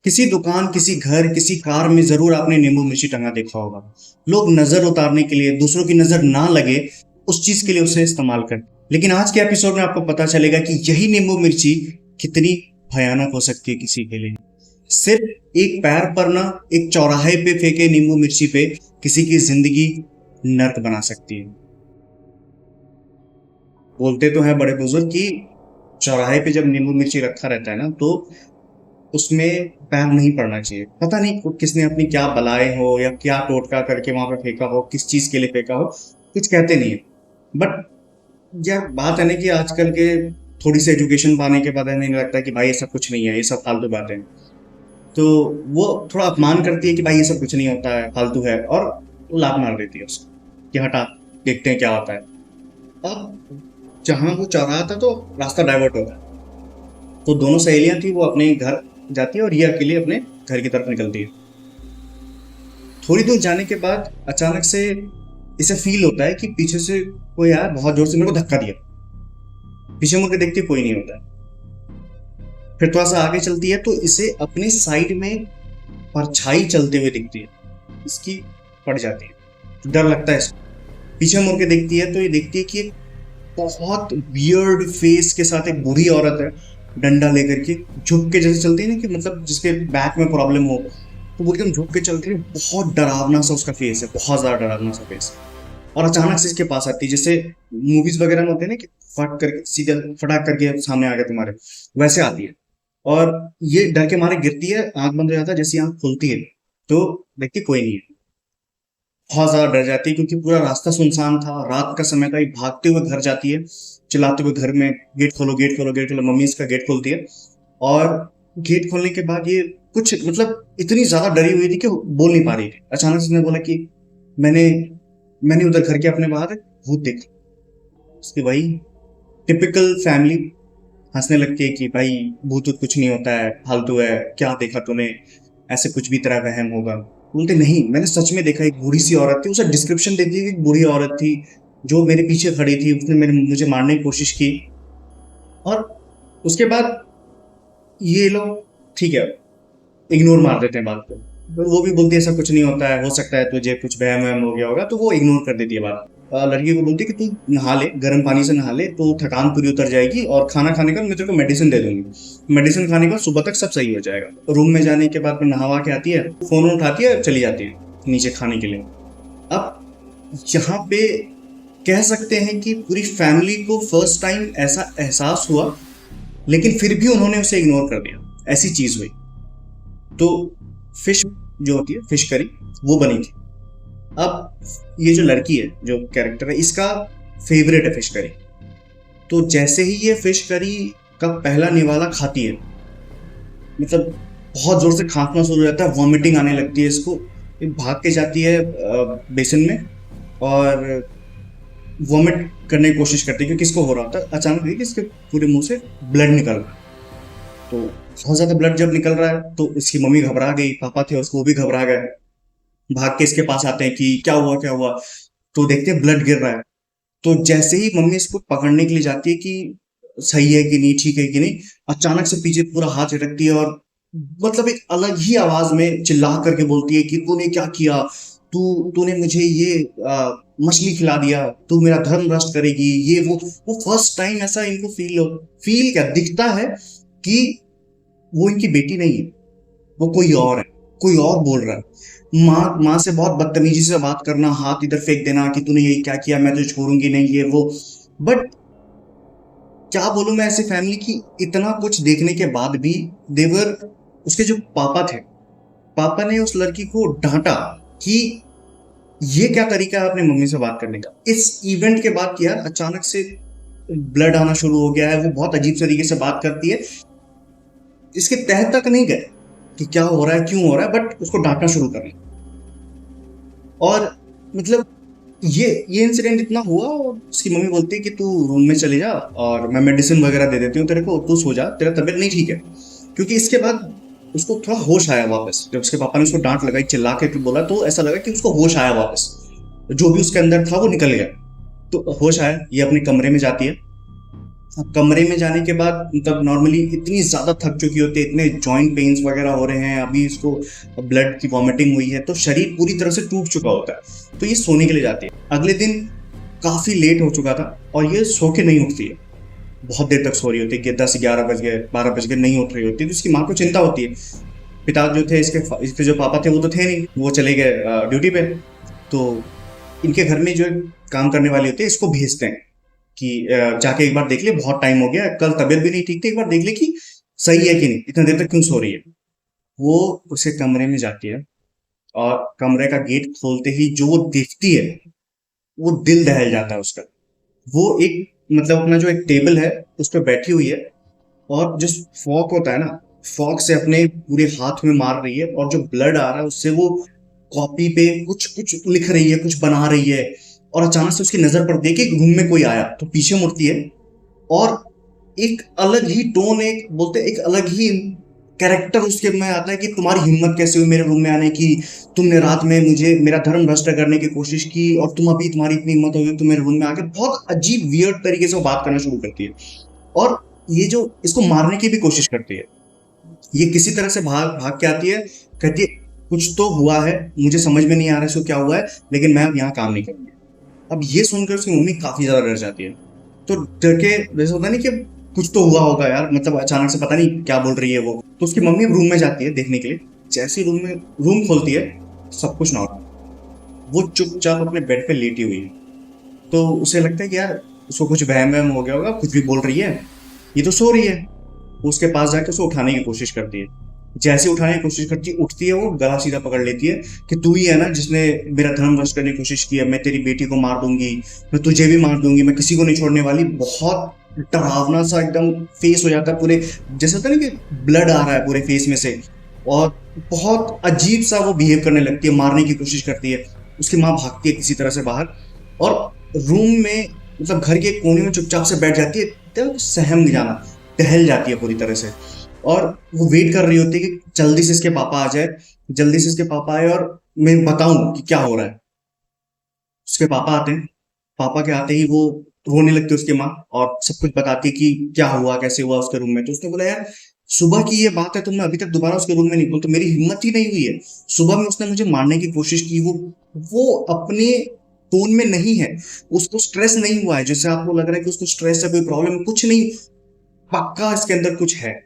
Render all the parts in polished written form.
किसी दुकान, किसी घर, किसी कार में जरूर आपने नींबू मिर्ची टंगा देखा होगा। लोग नजर उतारने के लिए, दूसरों की नजर ना लगे उस चीज के लिए उसे इस्तेमाल करते। लेकिन आज के एपिसोड में आपको पता चलेगा कि यही नींबू मिर्ची कितनी भयानक हो सकती है किसी के लिए। सिर्फ एक पैर पर ना, एक चौराहे पे फेंके नींबू मिर्ची पे किसी की जिंदगी नर्क बना सकती है। बोलते तो हैं बड़े बुजुर्ग कि चौराहे पे जब नींबू मिर्ची रखा रहता है ना, तो उसमें पैर नहीं पड़ना चाहिए। पता नहीं किसने अपनी क्या बलाएं हो या क्या टोटका करके वहां पे फेंका हो, किस चीज के लिए फेंका हो, कुछ कहते नहीं है। बट यह बात है ना कि आजकल के थोड़ी सी एजुकेशन पाने के बाद नहीं लगता कि भाई ये सब कुछ नहीं है, ये सब फालतू बातें हैं। तो वो थोड़ा अपमान करती है कि भाई ये सब कुछ नहीं होता है, फालतू है, और लात मार देती है उसको कि हटा, देखते हैं क्या होता है। अब जहां वो चौराहा था तो रास्ता डाइवर्ट हो गया। तो दोनों सहेलियां थी, वो अपने घर जाती है और ये अकेले अपने घर की तरफ निकलती है। थोड़ी दूर जाने के बाद अचानक से इसे फील होता है कि पीछे से कोई आया, बहुत जोर से मेरे को धक्का दिया। पीछे मुड़ के देखती है, कोई नहीं होता है। फिर थोड़ा सा आगे चलती है तो इसे अपने साइड में परछाई चलते हुए दिखती है, इसकी पड़ जाती है। डर लगता है इसको। पीछे मुड़ के देखती है तो ये देखती है कि एक बहुत वियर्ड फेस के साथ एक बूढ़ी औरत है, डंडा लेकर के झुक के जैसे चलती है ना, कि मतलब जिसके बैक में प्रॉब्लम हो, तो वो एकदम झुक के चलती है। बहुत डरावना सा उसका फेस है, बहुत ज्यादा डरावना सा फेस। और अचानक से इसके पास आती है, जैसे मूवीज वगैरह में होते हैं ना कि फट करके सीधा फटाक करके सामने आ गया तुम्हारे, वैसे आती है। और ये डर के मारे गिरती है, आंख बंद हो जाता है। जैसी आंख खुलती है तो देखती कोई नहीं है। बहुत ज्यादा डर जाती है क्योंकि पूरा रास्ता सुनसान था, रात का समय था। ये भागते हुए घर जाती है, चिल्लाते हुए घर में, गेट खोलो, गेट खोलो, गेट खोलो। मम्मी इसका गेट खोलती है और गेट खोलने के बाद ये कुछ मतलब इतनी ज्यादा डरी हुई थी कि बोल नहीं पा रही थी। अचानक से उसने बोला कि मैंने मैंने उधर घर के अपने बाहर भूत देखा। उसकी वही टिपिकल फैमिली हंसने लगती है कि भाई भूत वूत कुछ नहीं होता है, फालतू है, क्या देखा तूने, ऐसे कुछ भी तेरा वहम होगा। बोलते नहीं, मैंने सच में देखा। एक बूढ़ी सी औरत थी, उसे डिस्क्रिप्शन देती है कि एक बूढ़ी औरत थी जो मेरे पीछे खड़ी थी, उसने मुझे मारने की कोशिश की। और उसके बाद ये लोग, ठीक है, इग्नोर मार देते हैं बात को। तो वो भी बोलती है ऐसा कुछ नहीं होता है, हो सकता है तुझे कुछ वहम वहम हो गया होगा, तो वो इग्नोर कर देती है बात। लड़की को बोलती है कि तू नहा ले, गर्म पानी से नहा ले तो थकान पूरी उतर जाएगी, और खाना खाने का मैं तेरे को मेडिसिन दे दूंगी। मेडिसिन खाने के बाद सुबह तक सब सही हो जाएगा। रूम में जाने के बाद में नहावा के आती है, फोन उठाती है, चली जाती है नीचे खाने के लिए। अब यहाँ पे कह सकते हैं कि पूरी फैमिली को फर्स्ट टाइम ऐसा एहसास हुआ, लेकिन फिर भी उन्होंने उसे इग्नोर कर दिया। ऐसी चीज हुई। तो फिश जो होती है, फिश करी, वो बनी थी। अब ये जो लड़की है, जो कैरेक्टर है, इसका फेवरेट है फिश करी। तो जैसे ही ये फिश करी का पहला निवाला खाती है, मतलब बहुत जोर से खांसना शुरू हो जाता है, वॉमिटिंग आने लगती है इसको। ये भाग के जाती है बेसिन में और वॉमिट करने की कोशिश करती है, क्योंकि इसको हो रहा था। अचानक देखिए इसके पूरे मुंह से ब्लड निकल रहा है। तो बहुत ज्यादा ब्लड जब निकल रहा है तो इसकी मम्मी घबरा गई, पापा थे उसको, वो भी घबरा गए। भाग के इसके पास आते हैं कि क्या हुआ, क्या हुआ। तो देखते हैं ब्लड गिर रहा है। तो जैसे ही मम्मी इसको पकड़ने के लिए जाती है कि सही है कि नहीं, ठीक है कि नहीं, अचानक से पीछे पूरा हाथ झटकती है और मतलब एक अलग ही आवाज में चिल्ला करके बोलती है कि तूने क्या किया, तूने मुझे ये मछली खिला दिया, तू मेरा धर्म भ्रष्ट करेगी, ये वो फर्स्ट टाइम ऐसा इनको फील क्या दिखता है कि वो इनकी बेटी नहीं है, वो कोई और है, कोई और बोल रहा है। माँ से बहुत बदतमीजी से बात करना, हाथ इधर फेंक देना कि तूने यही क्या किया, मैं तुझे छोड़ूंगी नहीं, ये वो। बट क्या बोलूं मैं ऐसी फैमिली की, इतना कुछ देखने के बाद भी देवर, उसके जो पापा थे, पापा ने उस लड़की को डांटा कि ये क्या तरीका है अपनी मम्मी से बात करने का। इस इवेंट के बाद यार अचानक से ब्लड आना शुरू हो गया है, वो बहुत अजीब तरीके से बात करती है। इसके तह तक नहीं गए कि क्या हो रहा है, क्यों हो रहा है, बट उसको डांटना शुरू करें। और मतलब ये इंसिडेंट इतना हुआ और उसकी मम्मी बोलती है कि तू रूम में चले जा और मैं मेडिसिन वगैरह दे देती हूँ तेरे को, तू सो जा, तेरा तबीयत नहीं ठीक है। क्योंकि इसके बाद उसको थोड़ा होश आया वापस। जब उसके पापा ने उसको डांट लगाई, चिल्ला के बोला, तो ऐसा लगा कि उसको होश आया वापस, जो भी उसके अंदर था वो निकल गया। तो होश आया, ये अपने कमरे में जाती है अब कमरे में जाने के बाद मतलब नॉर्मली इतनी ज़्यादा थक चुकी होती है, इतने जॉइंट पेन्स वगैरह हो रहे हैं, अभी इसको ब्लड की वॉमिटिंग हुई है, तो शरीर पूरी तरह से टूट चुका होता है। तो ये सोने के लिए जाती है। अगले दिन काफ़ी लेट हो चुका था और ये सो के नहीं उठती है, बहुत देर तक सो रही होती है कि 10-11 बज गए, 12 बज गए, नहीं उठ रही होती। तो उसकी माँ को चिंता होती है। पिता जो थे इसके जो पापा थे वो तो थे नहीं, वो चले गए ड्यूटी पे। तो इनके घर में जो काम करने वाली होती है इसको भेजते हैं कि जाके एक बार देख ले, बहुत टाइम हो गया, कल तबीयत भी नहीं ठीक थी, एक बार देख ले कि सही है कि नहीं, इतना देर तक क्यों सो रही है। वो उसे कमरे में जाती है और कमरे का गेट खोलते ही जो वो देखती है, वो दिल दहल जाता है उसका। वो एक मतलब अपना जो एक टेबल है उस पर बैठी हुई है और जो फॉक होता है ना, फॉक से अपने पूरे हाथ में मार रही है और जो ब्लड आ रहा है उससे वो कॉपी पे कुछ कुछ लिख रही है, कुछ बना रही है। और अचानक से उसकी नजर पड़ती है कि रूम में कोई आया, तो पीछे मुड़ती है और एक अलग ही टोन, एक बोलते एक अलग ही कैरेक्टर उसके में आता है कि तुम्हारी हिम्मत कैसे हुई मेरे रूम में आने की, तुमने रात में मुझे मेरा धर्म भ्रष्ट करने की कोशिश की और तुम अभी तुम्हारी इतनी हिम्मत हो गई तुम मेरे रूम में आके। बहुत अजीब वियर्ड तरीके से वो बात करना शुरू करती है और ये जो इसको मारने की भी कोशिश करती है। ये किसी तरह से भाग भाग के आती है, कहती है कुछ तो हुआ है, मुझे समझ में नहीं आ रहा है इसको क्या हुआ है, लेकिन मैं अब यहाँ काम नहीं करूंगी। अब ये सुनकर उसकी मम्मी काफी ज्यादा डर जाती है। तो डर के जैसे होता नहीं कि कुछ तो हुआ होगा यार, मतलब अचानक से पता नहीं क्या बोल रही है वो। तो उसकी मम्मी रूम में जाती है देखने के लिए। जैसे रूम खोलती है, सब कुछ नॉर्मल, वो चुपचाप अपने बेड पे लेटी हुई है। तो उसे लगता है कि यार उसको कुछ वहम वहम हो गया होगा, कुछ भी बोल रही है, ये तो सो रही है। वो उसके पास जाके उसको उठाने की कोशिश करती है। जैसे उठाने की कोशिश करती है, उठती है, वो गला सीधा पकड़ लेती है कि तू ही है ना जिसने मेरा धर्म भ्रष्ट करने की कोशिश की है, मैं तेरी बेटी को मार दूंगी, मैं तुझे भी मार दूंगी, मैं किसी को नहीं छोड़ने वाली। बहुत डरावना सा एकदम फेस हो जाता है पूरे, जैसे होता है ना कि ब्लड आ रहा है पूरे फेस में से। और बहुत अजीब सा वो बिहेव करने लगती है, मारने की कोशिश करती है। उसकी माँ भागती है किसी तरह से बाहर और रूम में मतलब घर के कोने में चुपचाप से बैठ जाती है, एकदम सहम नहीं जाना, टहल जाती है पूरी तरह से। और वो वेट कर रही होती है कि जल्दी से इसके पापा आ जाए, जल्दी से इसके पापा आए और मैं बताऊं कि क्या हो रहा है। उसके पापा आते हैं। पापा के आते ही वो रोने लगती है उसकी माँ और सब कुछ बताती है कि क्या हुआ, कैसे हुआ उसके रूम में। तो उसने बोला यार सुबह की ये बात है, तुमने अभी तक दोबारा उसके रूम में नहीं बोल, तो मेरी हिम्मत ही नहीं हुई है। सुबह में उसने मुझे मारने की कोशिश की, वो अपने टोन में नहीं है, उसको स्ट्रेस नहीं हुआ है जैसे आपको लग रहा है कि उसको स्ट्रेस है, कोई प्रॉब्लम, कुछ नहीं। पक्का इसके अंदर कुछ है।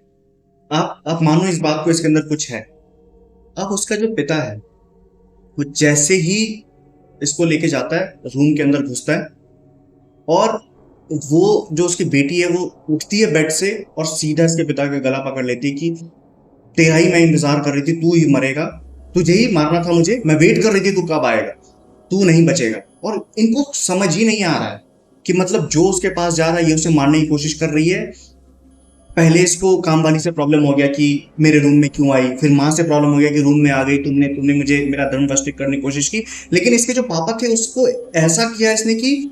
आप मानो इस बात को, इसके अंदर कुछ है। अब उसका जो पिता है वो जैसे ही इसको लेके जाता है, रूम के अंदर घुसता है और वो जो उसकी बेटी है वो उठती है बेड से और सीधा इसके पिता का गला पकड़ लेती है कि तेरा ही मैं इंतजार कर रही थी, तू ही मरेगा, तुझे ही मारना था मुझे, मैं वेट कर रही थी तू कब आएगा, तू नहीं बचेगा। और इनको समझ ही नहीं आ रहा है कि मतलब जो उसके पास जा रहा है ये उसे मारने की कोशिश कर रही है। पहले इसको काम वाली से प्रॉब्लम हो गया कि मेरे रूम में क्यों आई, फिर माँ से प्रॉब्लम हो गया कि रूम में आ गई, तुमने तुमने मुझे मेरा धर्म भ्रष्ट करने की कोशिश की। लेकिन इसके जो पापा थे उसको ऐसा किया इसने कि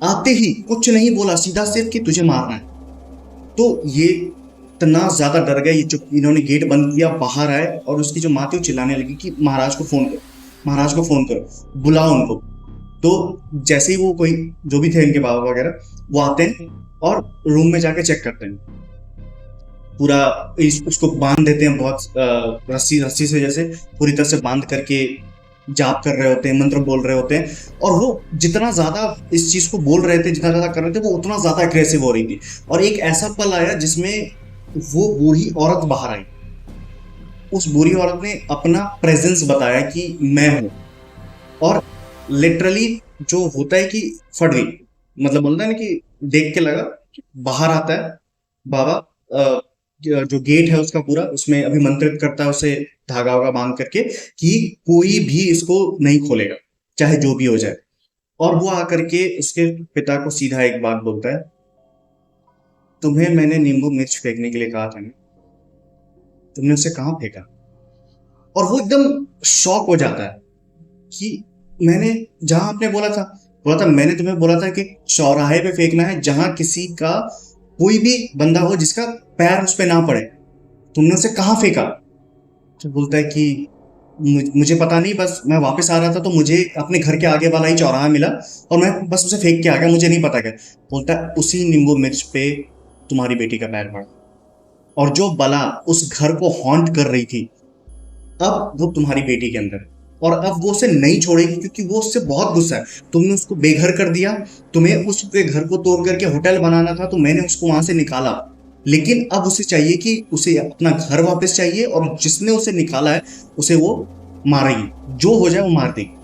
आते ही कुछ नहीं बोला, सीधा सिर्फ कि तुझे मारना है। तो ये इतना ज्यादा डर गए, ये चुप, इन्होंने गेट बंद किया, बाहर आए और उसकी जो माँ थी वो चिल्लाने लगी कि महाराज को फोन करो, महाराज को फोन करो, बुलाओ उनको। तो जैसे ही वो कोई जो भी थे इनके बाबा वगैरह वो आते हैं और रूम में जाके चेक करते हैं पूरा। उसको बांध देते हैं बहुत रस्सी रस्सी से, जैसे पूरी तरह से बांध करके जाप कर रहे होते हैं, मंत्र बोल रहे होते हैं। और वो जितना ज्यादा इस चीज को बोल रहे थे, जितना ज्यादा कर रहे थे, वो उतना ज्यादा अग्रेसिव हो रही थी। और एक ऐसा पल आया जिसमें वो बूढ़ी औरत बाहर आई। उस बूढ़ी औरत ने अपना प्रेजेंस बताया कि मैं हूं। और लिटरली जो होता है कि फट गई, मतलब बोलता है ना कि देख के लगा कि बाहर आता है बाबा, जो गेट है उसका पूरा, उसमें अभिमंत्रित करता है उसे धागा वागा बांध करके कि कोई भी इसको नहीं खोलेगा, चाहे जो भी हो जाए। और वो आकर के उसके पिता को सीधा एक बात बोलता है, तुम्हें मैंने नींबू मिर्च फेंकने के लिए कहा था ना, तुमने उसे कहाँ फेंका। और वो एकदम शॉक हो जाता है कि मैंने जहां आपने बोला था मैंने तुम्हें बोला था कि चौराहे पे फेंकना है जहां किसी का कोई भी बंदा हो जिसका पैर उस पे ना पड़े, तुमने उसे कहाँ फेंका। तो बोलता है कि मुझे पता नहीं, बस मैं वापस आ रहा था तो मुझे अपने घर के आगे वाला ही चौराहा मिला और मैं बस उसे फेंक के आ गया, मुझे नहीं पता क्या। बोलता है उसी नींबू मिर्च पे तुम्हारी बेटी का पैर पड़ा, और जो बला उस घर को हॉन्ट कर रही थी अब वो तुम्हारी बेटी के अंदर है, और अब वो उसे नहीं छोड़ेगी क्योंकि वो उससे बहुत गुस्सा है। तुमने उसको बेघर कर दिया, तुम्हें उसके घर को तोड़ करके होटल बनाना था तो मैंने उसको वहां से निकाला, लेकिन अब उसे चाहिए कि उसे अपना घर वापस चाहिए, और जिसने उसे निकाला है उसे वो मारेगी, जो हो जाए वो मार देगी।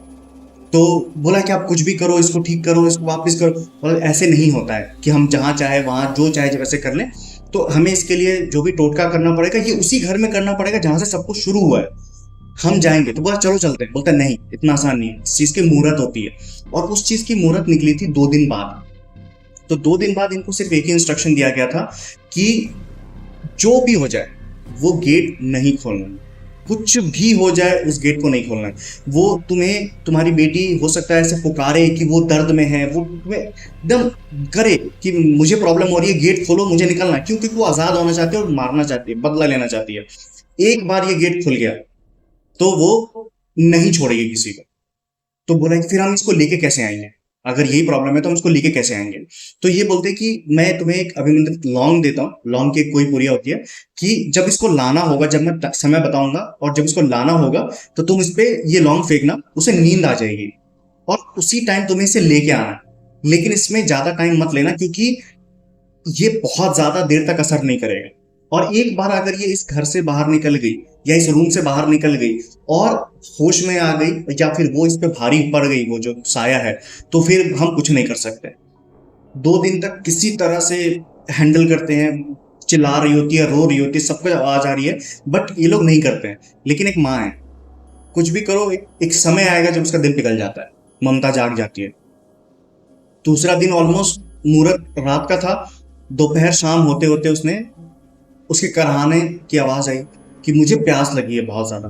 तो बोला कि आप कुछ भी करो, इसको ठीक करो, इसको वापस करो, और ऐसे नहीं होता है कि हम जहाँ चाहे वहां जो चाहे वैसे कर लें। तो हमें इसके लिए जो भी टोटका करना पड़ेगा ये उसी घर में करना पड़ेगा जहां से सब कुछ शुरू हुआ है। हम जाएंगे। तो बोला चलो चलते हैं। बोलता नहीं, इतना आसान नहीं है, इस चीज की मुहूर्त होती है। और उस चीज की मुहूर्त निकली थी 2 दिन बाद। तो 2 दिन बाद इनको सिर्फ एक ही इंस्ट्रक्शन दिया गया था कि जो भी हो जाए वो गेट नहीं खोलना, कुछ भी हो जाए उस गेट को नहीं खोलना। वो तुम्हें, तुम्हारी बेटी हो सकता है ऐसे पुकारे कि वो दर्द में है, वो तुम्हें एकदम करे कि मुझे प्रॉब्लम हो रही है, गेट खोलो, मुझे निकलना है, क्योंकि वो आजाद होना चाहती है और मारना चाहती है, बदला लेना चाहती है। एक बार ये गेट खुल गया तो वो नहीं छोड़ेगी किसी को। तो बोला कि फिर हम इसको लेके कैसे आएंगे, अगर यही प्रॉब्लम है तो हम इसको लेके कैसे आएंगे। तो ये बोलते हैं कि मैं तुम्हें एक अभिमंत्रित लौंग देता हूँ, लौंग की कोई पुरिया होती है, कि जब इसको लाना होगा, जब मैं समय बताऊंगा और जब इसको लाना होगा तो तुम इस पे ये लौंग फेंकना, उसे नींद आ जाएगी और उसी टाइम तुम्हें इसे लेके आना। लेकिन इसमें ज्यादा टाइम मत लेना क्योंकि ये बहुत ज्यादा देर तक असर नहीं करेगा। और एक बार अगर ये इस घर से बाहर निकल गई या इस रूम से बाहर निकल गई और होश में आ गई, या फिर वो इस पे भारी पड़ गई, वो जो साया है, तो फिर हम कुछ नहीं कर सकते। 2 दिन तक किसी तरह से हैंडल करते हैं, चिल्ला रही होती है, रो रही होती है, सबको आवाज आ रही है, बट ये लोग नहीं करते हैं। लेकिन एक माँ है, कुछ भी करो, एक समय आएगा जब उसका दिल पिघल जाता है, ममता जाग जाती है। दूसरा दिन ऑलमोस्ट मुहूर्त रात का था, दोपहर शाम होते होते उसने, उसके कराहने की आवाज आई कि मुझे प्यास लगी है बहुत ज्यादा,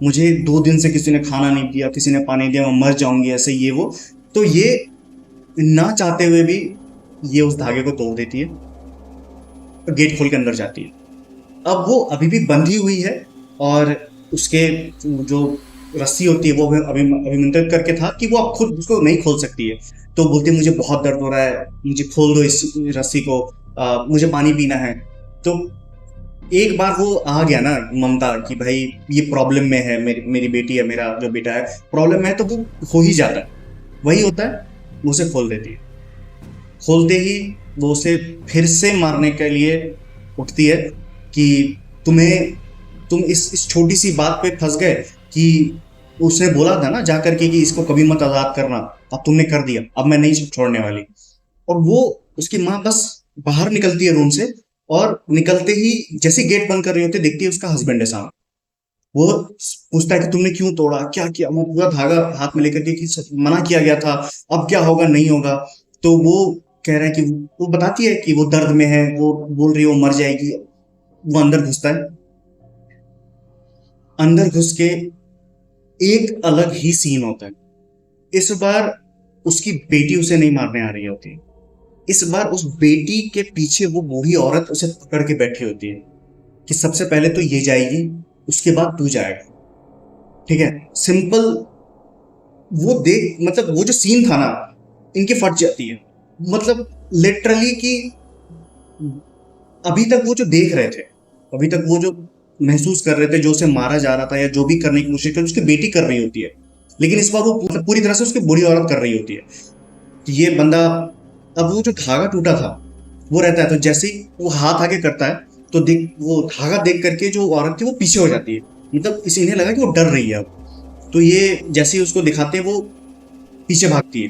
मुझे 2 दिन से किसी ने खाना नहीं दिया, किसी ने पानी दिया, मैं मर जाऊंगी ऐसे, ये वो। तो ये ना चाहते हुए भी ये उस धागे को तोड़ देती है, गेट खोल के अंदर जाती है। अब वो अभी भी बंधी हुई है और उसके जो रस्सी होती है वो अभिमंत्रित करके था कि वो अब खुद उसको नहीं खोल सकती है। तो बोलती है मुझे बहुत दर्द हो रहा है, मुझे खोल दो इस रस्सी को, मुझे पानी पीना है। तो एक बार वो आ गया ना ममता कि भाई ये प्रॉब्लम में है, मेरी बेटी है, मेरा जो बेटा है प्रॉब्लम में है, तो वो हो ही जाता है, वही होता है, वो उसे खोल देती है। खोलते ही वो उसे फिर से मारने के लिए उठती है कि तुम इस छोटी सी बात पे फंस गए कि उसने बोला था ना जा करके कि इसको कभी मत आजाद करना, अब तुमने कर दिया, अब मैं नहीं छोड़ने वाली। और वो, उसकी माँ बस बाहर निकलती है रूम से, और निकलते ही जैसे गेट बंद कर रही होती है देखती है उसका हस्बैंड है सामने। वो पूछता है कि तुमने क्यों तोड़ा, क्या किया। वो पूरा धागा हाथ में लेकर के कि मना किया गया था, अब क्या होगा, नहीं होगा। तो वो कह रहा है कि, वो बताती है कि वो दर्द में है, वो बोल रही है वो मर जाएगी। वो अंदर घुसता है, अंदर घुस के एक अलग ही सीन होता है। इस बार उसकी बेटी उसे नहीं मारने आ रही होती, इस बार उस बेटी के पीछे वो बूढ़ी औरत उसे पकड़ के बैठी होती है कि सबसे पहले तो ये जाएगी, उसके बाद तू जाएगा, ठीक है, सिंपल। वो देख, मतलब वो जो सीन था ना, इनकी फट जाती है, मतलब लिटरली कि अभी तक वो जो देख रहे थे, अभी तक वो जो महसूस कर रहे थे, जो उसे मारा जा रहा था या जो भी करने की कोशिश कर उसकी बेटी कर रही होती है, लेकिन इस बार वो पूरी तरह से उसकी बुरी औरत कर रही होती है कि ये बंदा। अब वो जो धागा टूटा था वो रहता है, तो जैसे ही वो हाथ आगे करता है तो देख, वो धागा देख करके जो औरत थी वो पीछे हो जाती है, मतलब इसे इन्हें लगा कि वो डर रही है अब। तो ये जैसे ही उसको दिखाते हैं वो पीछे भागती है,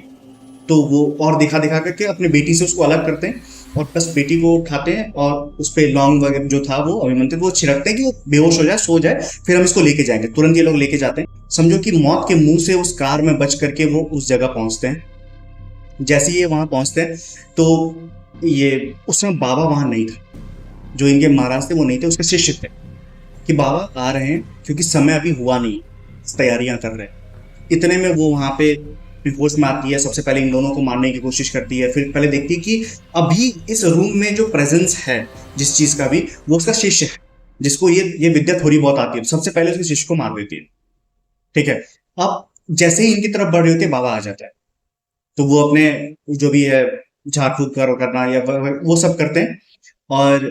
तो वो और दिखा दिखा करके अपनी बेटी से उसको अलग करते हैं और बस बेटी को उठाते हैं और उस पर लौंग वगैरह जो था वो अभिमंत्रित वो छिड़कते हैं कि वो बेहोश हो जाए, सो जाए, फिर हम इसको लेके जाएंगे। तुरंत ये लोग लेके जाते हैं, समझो कि मौत के मुंह से उस कार में बच करके वो उस जगह पहुंचते हैं। जैसे ये वहां पहुंचते हैं तो ये, उस समय बाबा वहां नहीं था, जो इनके महाराज थे वो नहीं थे, उसके शिष्य थे कि बाबा आ रहे हैं क्योंकि समय अभी हुआ नहीं, तैयारियां कर रहे हैं। इतने में वो वहां पे होश में आती है, सबसे पहले इन दोनों को मारने की कोशिश करती है, फिर पहले देखती है कि अभी इस रूम में जो प्रेजेंस है जिस चीज का भी, वो उसका शिष्य है जिसको ये विद्या थोड़ी बहुत आती है, सबसे पहले उसके शिष्य को मार देती है। ठीक है। अब जैसे ही इनकी तरफ बढ़ रही होती है, बाबा आ जाता है। तो वो अपने जो भी है झाड़ फूक करना या वो सब करते हैं। और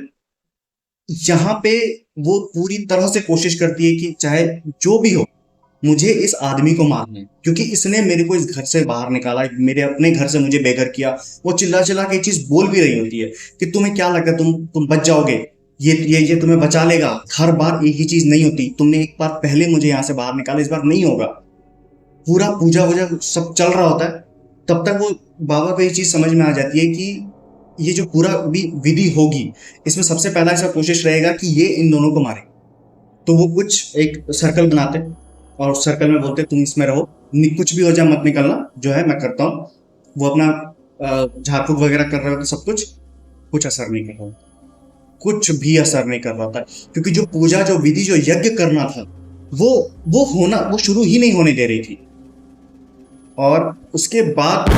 यहाँ पे वो पूरी तरह से कोशिश करती है कि चाहे जो भी हो, मुझे इस आदमी को मारना है, क्योंकि इसने मेरे को इस घर से बाहर निकाला, मेरे अपने घर से मुझे बेघर किया। वो चिल्ला चिल्ला के चीज बोल भी रही होती है कि तुम्हें क्या लगता है तुम बच जाओगे, ये तुम्हें बचा लेगा। हर बार एक ही चीज नहीं होती, तुमने एक बार पहले मुझे यहाँ से बाहर निकाला, इस बार नहीं होगा। पूरा पूजा वूजा सब चल रहा होता है। तब तक वो बाबा को ये चीज समझ में आ जाती है कि ये जो पूरा भी विधि होगी, इसमें सबसे पहला ऐसा कोशिश रहेगा कि ये इन दोनों को मारे। तो वो कुछ एक सर्कल बनाते और सर्कल में बोलते तुम इसमें रहो, कुछ भी हो जाए मत निकलना, जो है मैं करता हूँ। वो अपना झाड़ फूक वगैरह कर रहे होते, सब कुछ। कुछ असर नहीं कर रहा, कुछ भी असर नहीं कर रहा था, क्योंकि जो पूजा, जो विधि, जो यज्ञ करना था, वो वो शुरू ही नहीं होने दे रही थी। और उसके बाद